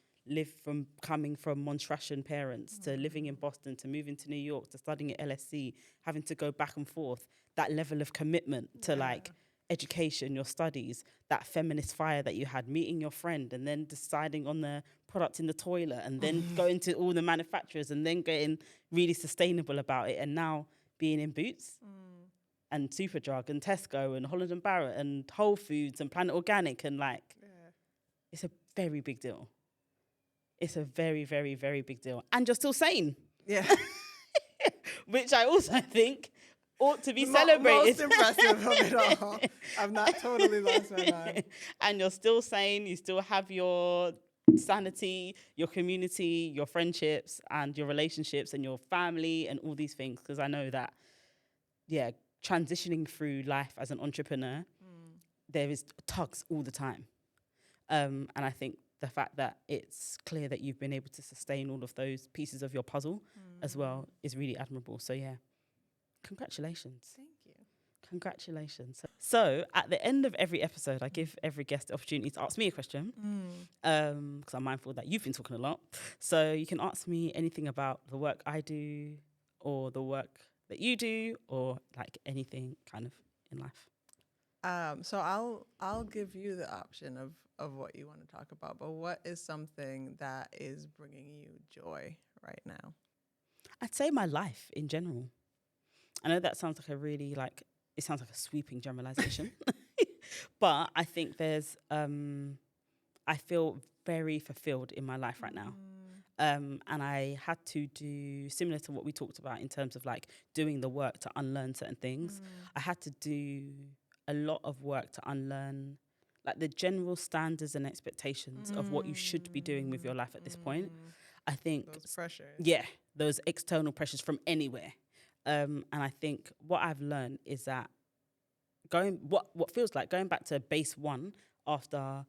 coming from Montreal parents to living in Boston to moving to New York to studying at LSE, having to go back and forth, that level of commitment to like education, your studies, that feminist fire that you had, meeting your friend and then deciding on the product in the toilet and then going to all the manufacturers and then getting really sustainable about it and now being in Boots and Superdrug and Tesco and Holland and Barrett and Whole Foods and Planet Organic and like, it's a very big deal. It's a very, very, very big deal. And you're still sane. Yeah. Which I also think ought to be celebrated. Most impressive of it all. I've not totally lost my mind. And you're still sane. You still have your sanity, your community, your friendships and your relationships and your family and all these things. Because I know that, transitioning through life as an entrepreneur, there is tugs all the time. And I think the fact that it's clear that you've been able to sustain all of those pieces of your puzzle as well is really admirable. So yeah, congratulations. Thank you. Congratulations. So at the end of every episode, I give every guest the opportunity to ask me a question because I'm mindful that you've been talking a lot. So you can ask me anything about the work I do or the work that you do or like anything kind of in life. So I'll give you the option of what you want to talk about, but what is something that is bringing you joy right now? I'd say my life in general. I know that sounds like it sounds like a sweeping generalization, but I think there's, I feel very fulfilled in my life right now. And I had to do similar to what we talked about in terms of like doing the work to unlearn certain things. I had to do a lot of work to unlearn like the general standards and expectations of what you should be doing with your life at this point. I think Those pressures. Yeah, those external pressures from anywhere. And I think what I've learned is that what feels like going back to base one after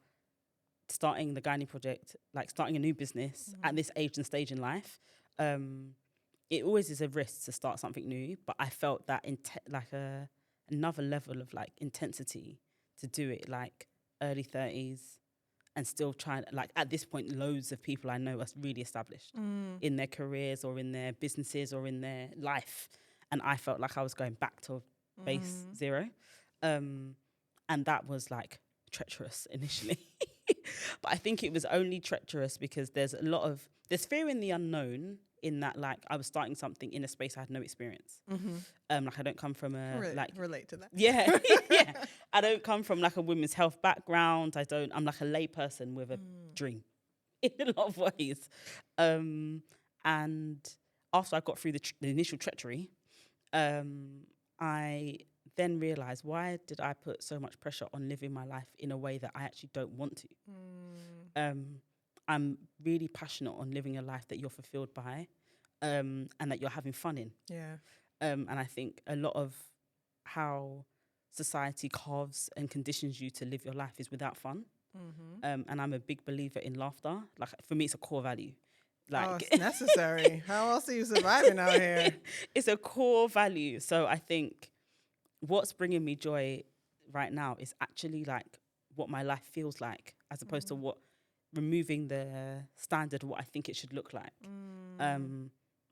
starting the Gynae project, like starting a new business at this age and stage in life, it always is a risk to start something new. But I felt that another level of like intensity to do it like early 30s and still trying, like at this point, loads of people I know are really established in their careers or in their businesses or in their life. And I felt like I was going back to base zero. And that was like treacherous initially. But I think it was only treacherous because there's fear in the unknown in that like I was starting something in a space I had no experience. Like I don't come from relate to that. Yeah. Yeah. I don't come from like a women's health background. I'm like a lay person with a dream in a lot of ways. And after I got through the initial treachery, I then realized, why did I put so much pressure on living my life in a way that I actually don't want to? I'm really passionate on living a life that you're fulfilled by, and that you're having fun in. Yeah. And I think a lot of how society carves and conditions you to live your life is without fun. And I'm a big believer in laughter. Like for me, it's a core value. Like it's necessary. How else are you surviving out here? It's a core value. So I think what's bringing me joy right now is actually like what my life feels like, as opposed to removing the standard of what I think it should look like.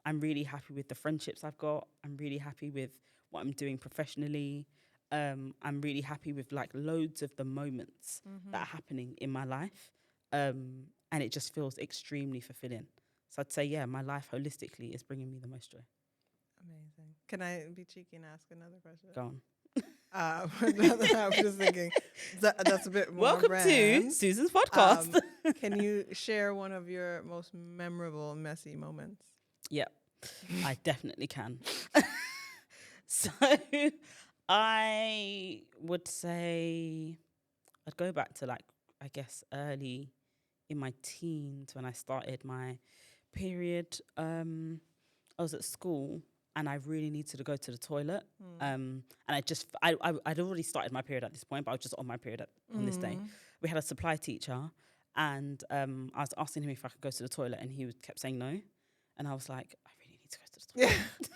I'm really happy with the friendships I've got. I'm really happy with what I'm doing professionally. I'm really happy with like loads of the moments that are happening in my life. And it just feels extremely fulfilling. So I'd say, yeah, my life holistically is bringing me the most joy. Amazing. Can I be cheeky and ask another question? Go on. I was just thinking that's a bit more Welcome brand. to Susan's podcast. Can you share one of your most memorable messy moments? Yeah, I definitely can. So I would say I'd go back to like, I guess, early in my teens when I started my period. I was at school and I really needed to go to the toilet. And I'd already started my period at this point, but I was just on my period on this day. We had a supply teacher and I was asking him if I could go to the toilet and he kept saying no. And I was like, I really need to go to the toilet.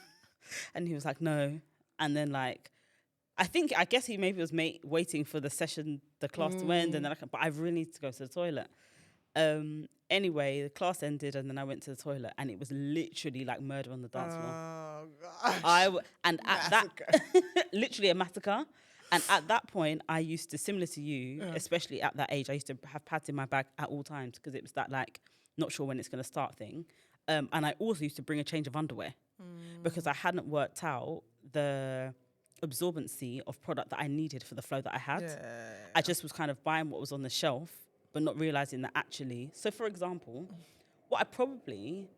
And he was like, no. And then like, I guess he maybe was waiting for the class to end. And then but I really need to go to the toilet. Anyway, the class ended and then I went to the toilet and it was literally like murder on the dance floor. Oh gosh. Literally a massacre. And at that point, I used to, similar to you, especially at that age, I used to have pads in my bag at all times because it was that like, not sure when it's going to start thing. And I also used to bring a change of underwear because I hadn't worked out the absorbency of product that I needed for the flow that I had. Yeah. I just was kind of buying what was on the shelf, but not realizing that actually. So, for example, what I probably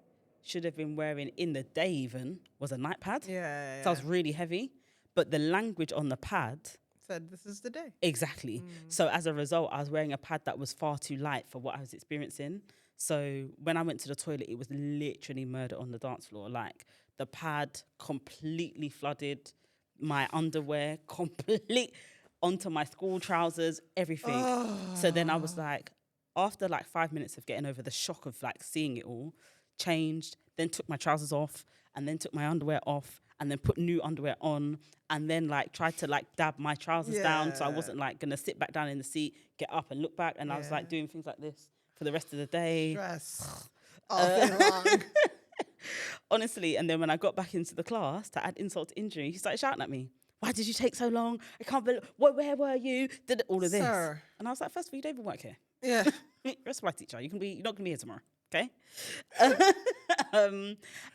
should have been wearing in the day even was a night pad. Yeah. So I was really heavy, but the language on the pad said this is the day. Exactly. So as a result, I was wearing a pad that was far too light for what I was experiencing. So when I went to the toilet, it was literally murder on the dance floor. Like the pad completely flooded, my underwear complete onto my school trousers, everything. So then I was like, after like 5 minutes of getting over the shock of like seeing it all, changed, then took my trousers off and then took my underwear off and then put new underwear on and then like tried to like dab my trousers down so I wasn't like gonna sit back down in the seat, get up and look back, and I was like doing things like this for the rest of the day. Stress all day long. Honestly, and then when I got back into the class, to add insult to injury, he started shouting at me. Why did you take so long? I can't believe, where were you? Did all of this. Sir. And I was like, first of all, you don't even work here. Yeah. You're a supply teacher. You're not gonna be here tomorrow, okay?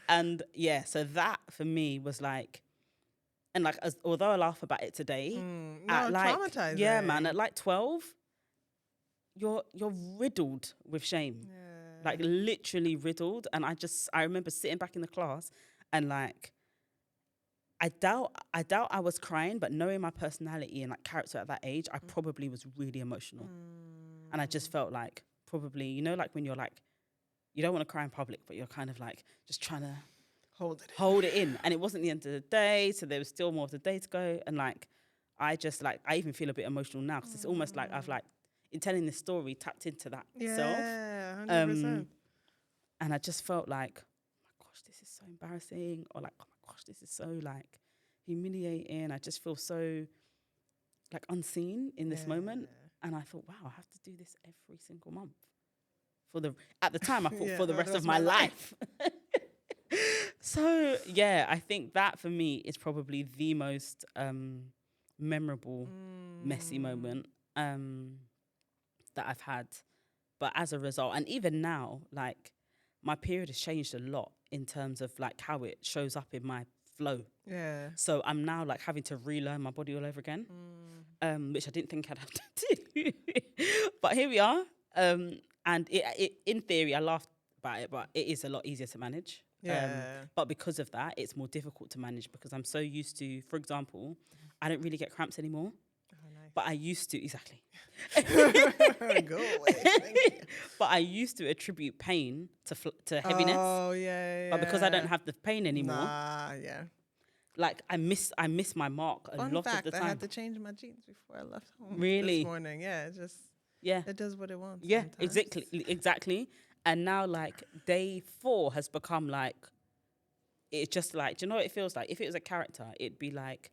And yeah, so that for me was like, and like, although I laugh about it today, at like, traumatizing. yeah, man, at like 12, you're riddled with shame, like literally riddled. And I remember sitting back in the class and like, I doubt I was crying, but knowing my personality and like character at that age, I probably was really emotional. And I just felt like probably, you know, like when you're like, you don't want to cry in public, but you're kind of like just trying to hold it in. And it wasn't the end of the day, so there was still more of the day to go. And like, I even feel a bit emotional now because it's almost like I've like, in telling this story, tapped into that self. Yeah, 100%. And I just felt like, oh my gosh, this is so embarrassing. Or like, oh my gosh, this is so like humiliating. I just feel so like unseen in this moment. And I thought, wow, I have to do this every single month. At the time, I thought for the rest of my life. So yeah, I think that for me is probably the most memorable, messy moment that I've had. But as a result, and even now, like my period has changed a lot in terms of like how it shows up in my flow. Yeah. So I'm now like having to relearn my body all over again, which I didn't think I'd have to do. But here we are. And it in theory, I laughed about it, but it is a lot easier to manage. Yeah. But because of that, it's more difficult to manage because I'm so used to, for example, I don't really get cramps anymore. Oh, nice. But I used to, exactly. Go away. Thank you. But I used to attribute pain to heaviness. Oh, yeah. But because I don't have the pain anymore, yeah. like I miss my mark a lot of the time. I had to change my jeans before I left home Really? this morning. Yeah, it does what it wants. Yeah, sometimes. exactly. And now like day 4 has become like, it's just like, do you know what it feels like? If it was a character, it'd be like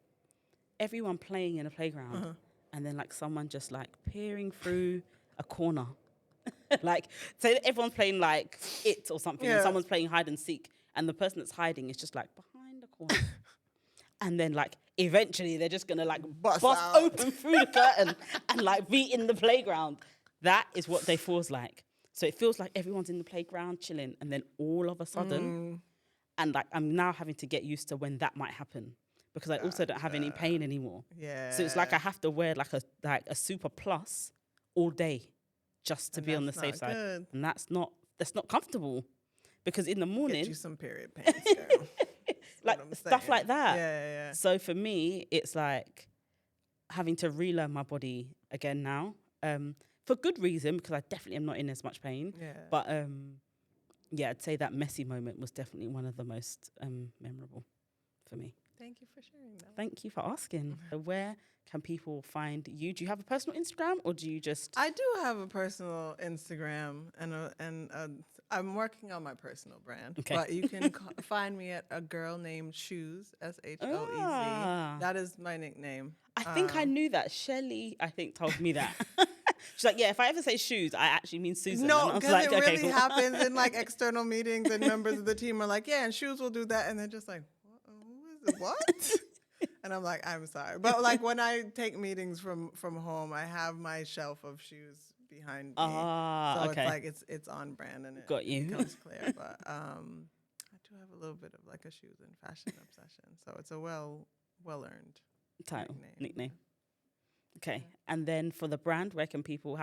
everyone playing in a playground and then like someone just like peering through a corner. Like, so everyone's playing like it or something and someone's playing hide and seek and the person that's hiding is just like behind the corner. And then like eventually they're just gonna like bust out. open through the curtain and like be in the playground. That is what day 4's like. So it feels like everyone's in the playground chilling, and then all of a sudden, and like I'm now having to get used to when that might happen, because I also don't have any pain anymore. Yeah. So it's like I have to wear like a super plus all day just to be on the safe side. Good. And that's not comfortable, because in the morning, Get you some period pains, girl. like stuff like that. Yeah. So for me, it's like having to relearn my body again now, for good reason, because I definitely am not in as much pain. Yeah. But yeah, I'd say that messy moment was definitely one of the most memorable for me. Thank you for sharing that. Thank you for asking. So where can people find you? Do you have a personal Instagram, or do you just? I do have a personal Instagram, and I'm working on my personal brand. Okay. But you can find me at a girl named Shoes, Shoez. That is my nickname. I think I knew that. Shelley, I think, told me that. She's like, yeah, if I ever say Shoes, I actually mean Susan. No, because it really happens in like external meetings, and members of the team are like, yeah, and Shoes will do that, and they're just like, who is it? What? And I'm like, I'm sorry. But like when I take meetings from home, I have my shelf of shoes behind me. So okay. it's like it's on brand, and it Got you. becomes clear. But I do have a little bit of like a shoes and fashion obsession. So it's a well earned title, nickname. Okay. And then for the brand, how can people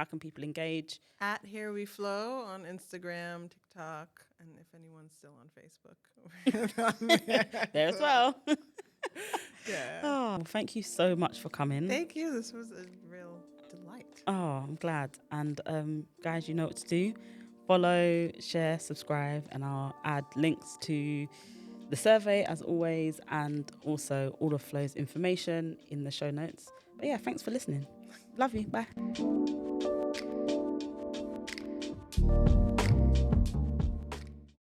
engage? At Here We Flow on Instagram, TikTok, and if anyone's still on Facebook. There as well. Yeah. Oh, well, thank you so much for coming. Thank you. This was a real delight. Oh, I'm glad. And guys, you know what to do. Follow, share, subscribe, and I'll add links to the survey as always, and also all of Flo's information in the show notes. But yeah, thanks for listening. Love you. Bye.